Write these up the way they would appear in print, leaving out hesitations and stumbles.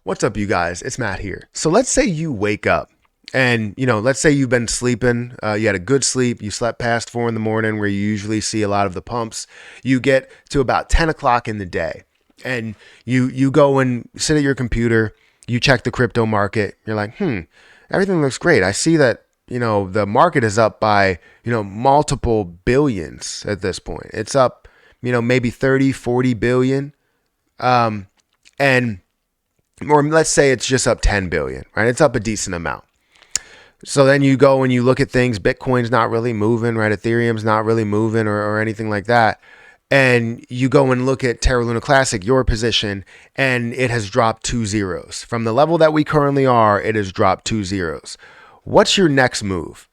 What's up, you guys? It's Matt here. So let's say you wake up and, let's say you've been sleeping. You had a good sleep. You slept past 4 in the morning where you usually see a lot of the pumps. You get to about 10 o'clock in the day and you go and sit at your computer. You check the crypto market. You're like, everything looks great. I see that, the market is up by, multiple billions at this point. It's up, maybe 30, 40 billion. And or let's say it's just up 10 billion, right? It's up a decent amount. So then you go and you look at things. Bitcoin's not really moving, right? Ethereum's not really moving or anything like that. And you go and look at Terra Luna Classic, your position, and it has dropped 2 zeros. From the level that we currently are, it has dropped 2 zeros. What's your next move?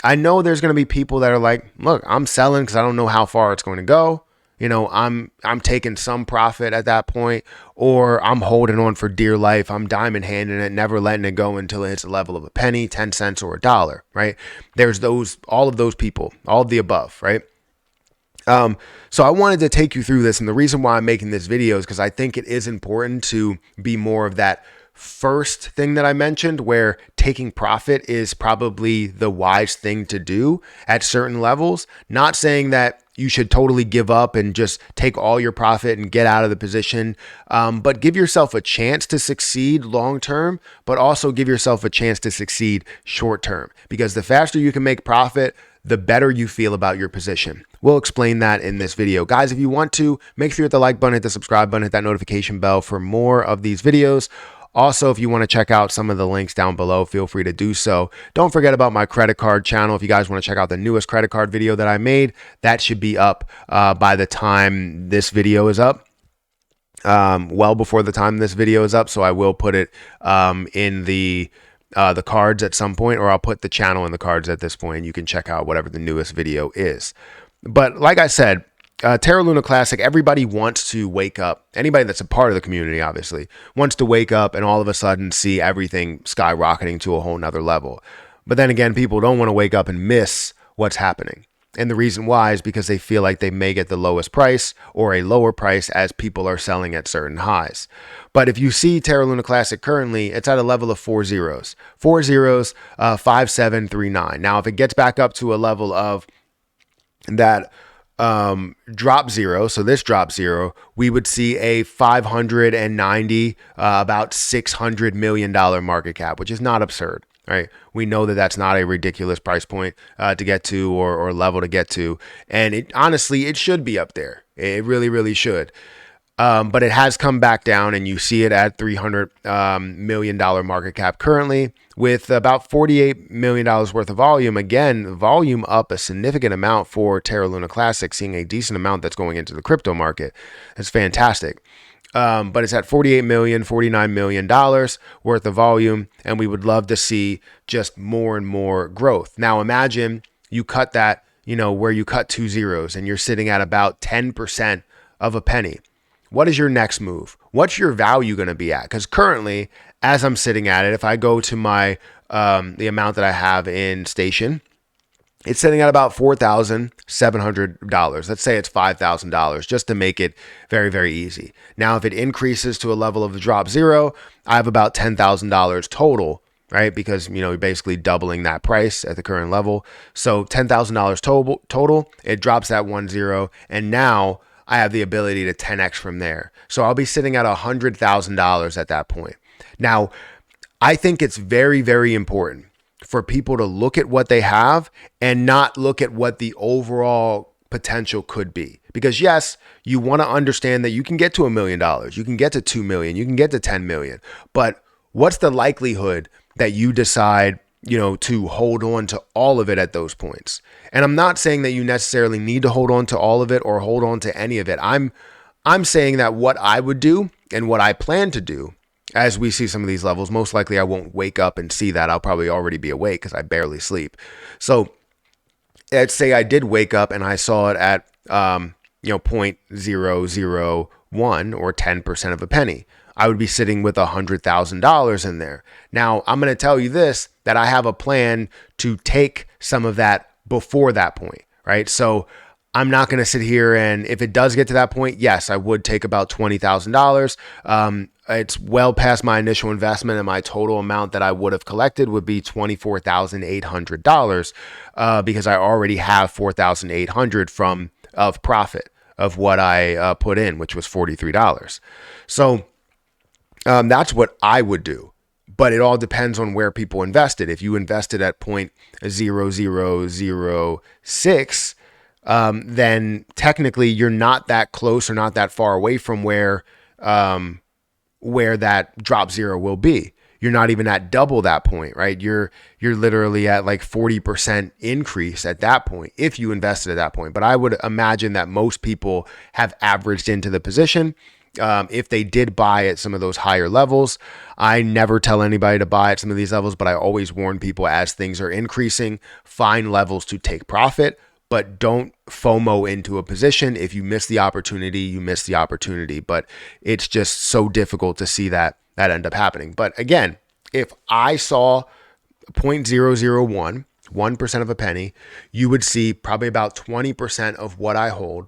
I know there's going to be people that are like, look, I'm selling because I don't know how far it's going to go. I'm taking some profit at that point, or I'm holding on for dear life. I'm diamond handing it, never letting it go until it hits a level of a penny, 10 cents, or a dollar, right? There's all of those people, all of the above, right? So I wanted to take you through this. And the reason why I'm making this video is because I think it is important to be more of that first thing that I mentioned, where taking profit is probably the wise thing to do at certain levels. Not saying that you should totally give up and just take all your profit and get out of the position, but give yourself a chance to succeed long term, but also give yourself a chance to succeed short term, because the faster you can make profit, the better you feel about your position. We'll explain that in this video. Guys, if you want to, make sure you hit the like button, hit the subscribe button, hit that notification bell for more of these videos. Also, if you want to check out some of the links down below, feel free to do so. Don't forget about my credit card channel. If you guys want to check out the newest credit card video that I made, that should be up by the time this video is up. Well before the time this video is up. So I will put it in the cards at some point, or I'll put the channel in the cards at this point, and you can check out whatever the newest video is. But like I said, Terra Luna Classic, everybody wants to wake up. Anybody that's a part of the community, obviously, wants to wake up and all of a sudden see everything skyrocketing to a whole nother level. But then again, people don't want to wake up and miss what's happening. And the reason why is because they feel like they may get the lowest price or a lower price as people are selling at certain highs. But if you see Terra Luna Classic currently, it's at a level of 4 zeros. 4 zeros, 5739. Now, if it gets back up to a level of that drop zero, so this drop zero, we would see a 590, about $600 million market cap, which is not absurd, right? We know that that's not a ridiculous price point to get to, or level to get to. And it honestly, it should be up there. It really, really should. But it has come back down, and you see it at $300 million market cap currently, with about $48 million worth of volume. Again, volume up a significant amount for Terra Luna Classic, seeing a decent amount that's going into the crypto market. It's fantastic. But it's at $48 million, $49 million worth of volume, and we would love to see just more and more growth. Now imagine you cut that, where you cut 2 zeros, and you're sitting at about 10% of a penny. What is your next move? What's your value going to be at? Because currently, as I'm sitting at it, if I go to my the amount that I have in station, it's sitting at about $4,700. Let's say it's $5,000, just to make it very, very easy. Now, if it increases to a level of the drop zero, I have about $10,000 total, right? Because, you're basically doubling that price at the current level. So $10,000 total, it drops that 1 zero. And now I have the ability to 10x from there. So I'll be sitting at $100,000 at that point. Now, I think it's very, very important for people to look at what they have and not look at what the overall potential could be. Because yes, you want to understand that you can get to $1 million, you can get to 2 million, you can get to 10 million. But what's the likelihood that you decide to hold on to all of it at those points? And I'm not saying that you necessarily need to hold on to all of it or hold on to any of it. I'm saying that what I would do and what I plan to do as we see some of these levels, most likely I won't wake up and see that. I'll probably already be awake because I barely sleep. So let's say I did wake up and I saw it at 0.001 or 10% of a penny. I would be sitting with $100,000 in there. Now, I'm going to tell you this, that I have a plan to take some of that before that point, right? So I'm not going to sit here and if it does get to that point, yes, I would take about $20,000. it's well past my initial investment, and my total amount that I would have collected would be $24,800 because I already have $4,800 from of profit of what I put in, which was $43. So that's what I would do. But it all depends on where people invested. If you invested at 0.0006, then technically you're not that close or not that far away from where that drop zero will be. You're not even at double that point, right? You're literally at like 40% increase at that point if you invested at that point. But I would imagine that most people have averaged into the position. If they did buy at some of those higher levels, I never tell anybody to buy at some of these levels, but I always warn people as things are increasing, find levels to take profit, but don't FOMO into a position. If you miss the opportunity, you miss the opportunity. But it's just so difficult to see that end up happening. But again, if I saw 0.001, 1% of a penny, you would see probably about 20% of what I hold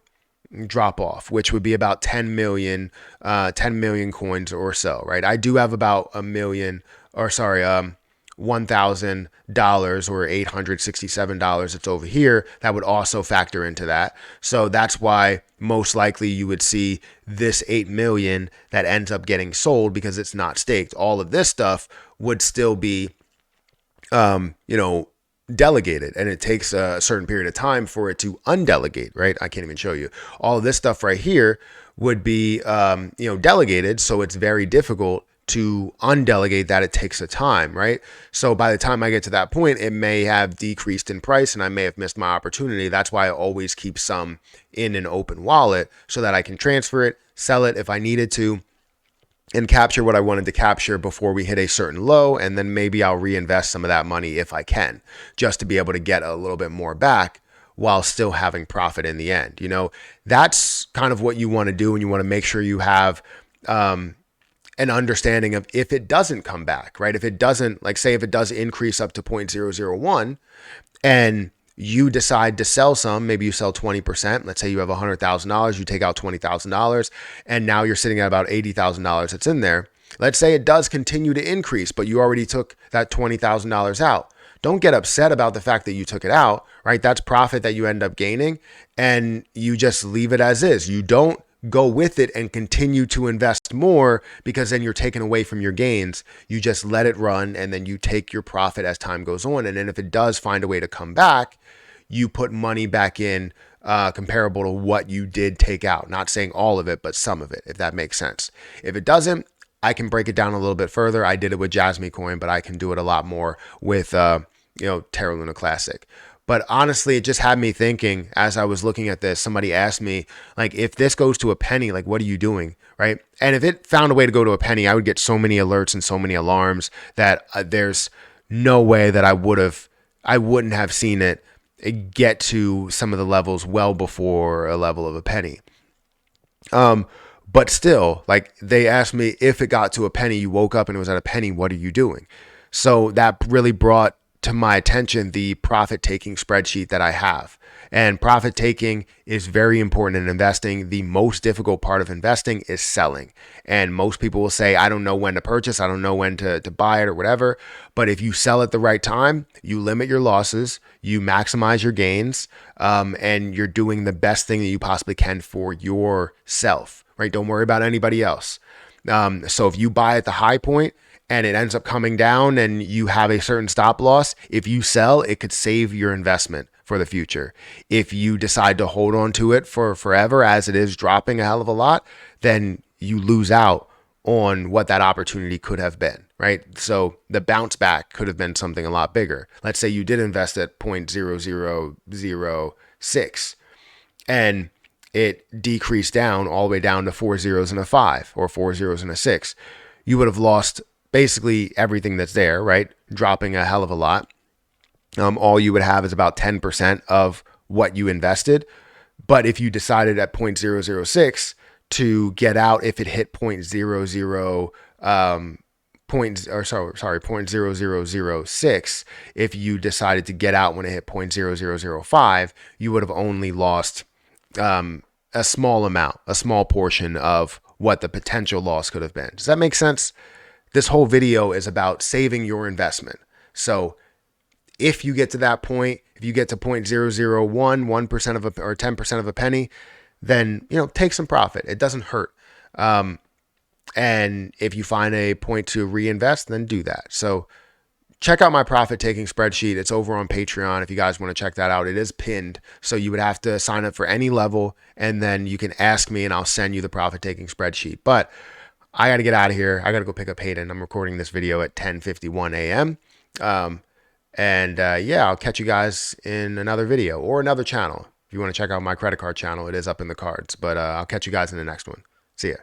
drop off, which would be about 10 million coins or so, right? I do have about $1,000 or $867 it's over here that would also factor into that. So that's why most likely you would see this 8 million that ends up getting sold because it's not staked. All of this stuff would still be delegated, and it takes a certain period of time for it to undelegate, right? I can't even show you. All of this stuff right here would be delegated, so it's very difficult to undelegate that. It takes a time, right? So by the time I get to that point, it may have decreased in price and I may have missed my opportunity. That's why I always keep some in an open wallet so that I can transfer it, sell it if I needed to, and capture what I wanted to capture before we hit a certain low. And then maybe I'll reinvest some of that money if I can, just to be able to get a little bit more back while still having profit in the end. That's kind of what you want to do. And you want to make sure you have an understanding of if it doesn't come back, right? If it doesn't, like say if it does increase up to 0.001 and you decide to sell some, maybe you sell 20%. Let's say you have $100,000, you take out $20,000, and now you're sitting at about $80,000 that's in there. Let's say it does continue to increase, but you already took that $20,000 out. Don't get upset about the fact that you took it out, right? That's profit that you end up gaining, and you just leave it as is. You don't go with it and continue to invest more because then you're taken away from your gains. You just let it run and then you take your profit as time goes on. And then if it does find a way to come back, you put money back in comparable to what you did take out. Not saying all of it, but some of it, if that makes sense. If it doesn't, I can break it down a little bit further. I did it with Jasmine Coin, but I can do it a lot more with Terra Luna Classic. But honestly, it just had me thinking as I was looking at this. Somebody asked me, like, if this goes to a penny, like, what are you doing, right? And if it found a way to go to a penny, I would get so many alerts and so many alarms that there's no way that I wouldn't have seen it get to some of the levels well before a level of a penny. But still, like, they asked me if it got to a penny, you woke up and it was at a penny, what are you doing? So that really brought to my attention the profit taking spreadsheet that I have. And profit taking is very important in investing. The most difficult part of investing is selling. And most people will say, I don't know when to purchase. I don't know when to buy it or whatever. But if you sell at the right time, you limit your losses, you maximize your gains, and you're doing the best thing that you possibly can for yourself, right? Don't worry about anybody else. So if you buy at the high point, and it ends up coming down and you have a certain stop loss, if you sell, it could save your investment for the future. If you decide to hold on to it for forever as it is dropping a hell of a lot, then you lose out on what that opportunity could have been, right? So the bounce back could have been something a lot bigger. Let's say you did invest at 0.0006 and it decreased down all the way down to 4 zeros and a 5 or 4 zeros and a 6. You would have lost basically everything that's there, right? Dropping a hell of a lot. All you would have is about 10% of what you invested. But if you decided at 0.006 to get out, if it hit 0.0006, if you decided to get out when it hit 0.0005, you would have only lost a small amount, a small portion of what the potential loss could have been. Does that make sense? This whole video is about saving your investment. So if you get to that point, if you get to 0.001, 1% of a, or 10% of a penny, then, take some profit. It doesn't hurt. And if you find a point to reinvest, then do that. So check out my profit taking spreadsheet. It's over on Patreon if you guys want to check that out. It is pinned, so you would have to sign up for any level, and then you can ask me and I'll send you the profit taking spreadsheet. But I got to get out of here. I got to go pick up Hayden. I'm recording this video at 10:51 a.m. I'll catch you guys in another video or another channel. If you want to check out my credit card channel, it is up in the cards. But I'll catch you guys in the next one. See ya.